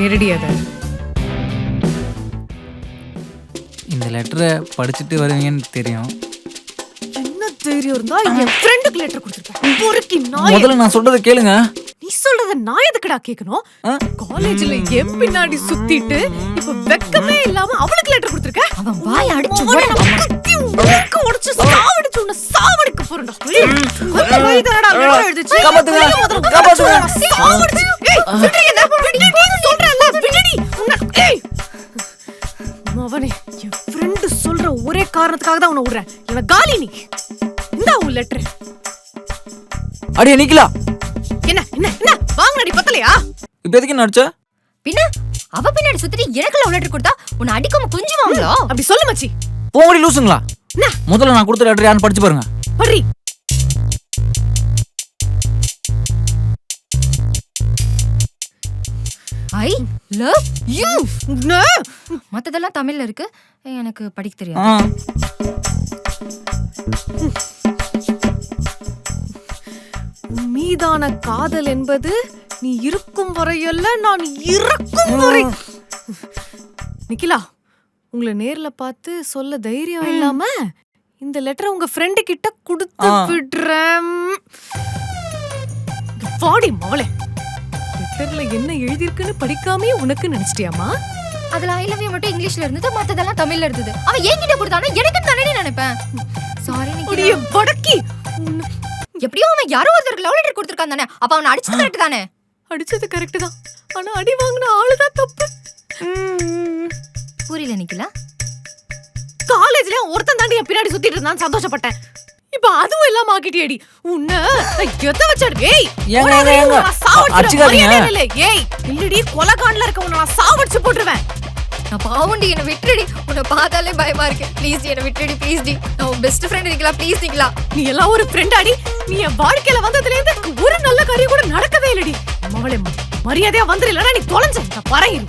எடுடி அத. இந்த லெட்டரை படிச்சுட்டு வருவீங்கன்னு தெரியும். என்ன தைரியம் இருந்தா என் ஃப்ரெண்டுக்கு லெட்டர் கொடுத்துருப்பேன். பொறுக்கி நாய். முதல்ல நான் சொல்றதை கேளுங்க. நீ சொல்றத நான் எதுக்குடா கேட்கணும்? காலேஜ்ல என் பின்னாடி சுத்திட்டு இப்ப வெக்கமே இல்லாம அவளுக்கு லெட்டர் கொடுத்துருக்க. அவன் வாய் அடிச்சு மூக்கு உடைச்சு சாவடிச்சு உன்னை சாவடிக்க போறேன்டா. அந்த வயதாடா லெட்டர் எழுதிச்சு. சாவடிச்சு. ஏய் விடுடி என்ன விடுடி நீ சொல்றல விடுடி. ஏய் மவனே என் ஃப்ரெண்ட் சொல்ற ஒரே காரணத்துக்காக தான் உன்னை விடுறேன். இவன் காலி நீ. இந்தா உன் லெட்டர். அடியே நிக்கலா. என்ன என்ன என்ன வாங்குனடி பத்தலையா? இப்போ எதுக்கு நடிச்ச? பின்ன அவ பின்னாடி சுத்திட்டு எனக்கு லவ் லெட்டர் கொடுத்தா உன்னை அடிக்காம கொஞ்சுவாங்களோ? அப்படி சொல்லு மச்சி. போங்கடி லூசுங்களா. என்ன? முதல்ல நான் கொடுத்த லெட்டர் யாருன்னு படிச்சு பாருங்க. படி. I love you. நோ. மத்ததெல்லாம் தமிழ்ல இருக்கு. எனக்கு படிக்க தெரியாது. மீதான காதல் என்பது நீ இருக்கும் வரையல்ல, நான் இறக்கும் வரை. நிக்கிலா, உங்களை நேர்ல பார்த்து சொல்ல தைரியம் இல்லாம இந்த லெட்டரை உங்க ஃப்ரெண்டு கிட்ட கொடுத்து விடுறேன். வாடி மவளே. லெட்டர்ல என்ன எழுதிருக்குன்னு படிக்காமே உனக்கு நினைச்சிட்டியாமா? அதுல ஐ லவ் யூ மட்டும் இங்கிலீஷ்ல இருந்தது, மத்ததெல்லாம் தமிழ்ல இருந்தது. அவன் என்கிட்ட கொடுத்தானே எனக்கு தானே நினைப்பேன். சாரி நிக்கிலா. வடக்கி. எப்படியோ அவன் யாரோ ஒருத்தருக்கு லவ் லெட்டர் கொடுத்திருக்கான் தானே. அப்ப அவன் அடிச்சது கரெக்ட் தானே? அடிச்சது கரெக்ட் தான். ஆனா அடி வாங்கின ஆளுதான் தப்பு. புரியல நிக்கலா. காலேஜ்ல ஒருத்தன் தாண்டி என் பின்னாடி சுத்திட்டு இருந்தான், சந்தோஷப்பட்டேன். இப்ப அதுவும் எல்லாம் ஆக்கிட்டியடி. உன்னை எத வச்சாடு? ஏய் அடிச்சுக்காதீங்க. ஏய் இல்லடி, கொலகாண்ட்ல இருக்க உன்னை நான் சாவடிச்சு போட்டுருவேன். நான் பாவண்டி, என்ன விட்டுடி. உன்னை பார்த்தாலே பயமா இருக்கு. ப்ளீஸ் என்ன விட்டுடி ப்ளீஸ் டி. நான் பெஸ்ட் ஃப்ரெண்ட் நிக்கலா, ப்ளீஸ் நிக்கலா. நீ எல்லாம் ஒரு ஃப்ரெண்டாடி. நீ என் வாழ்க்கையில வந்ததுல இருந்து ஒரு நல்ல காரியம் கூட நடக்கவே இல்லடி. மவளே மரியாதையா வந்துரு, இல்லனா நீ தொலைஞ்ச. நான் பறேன்.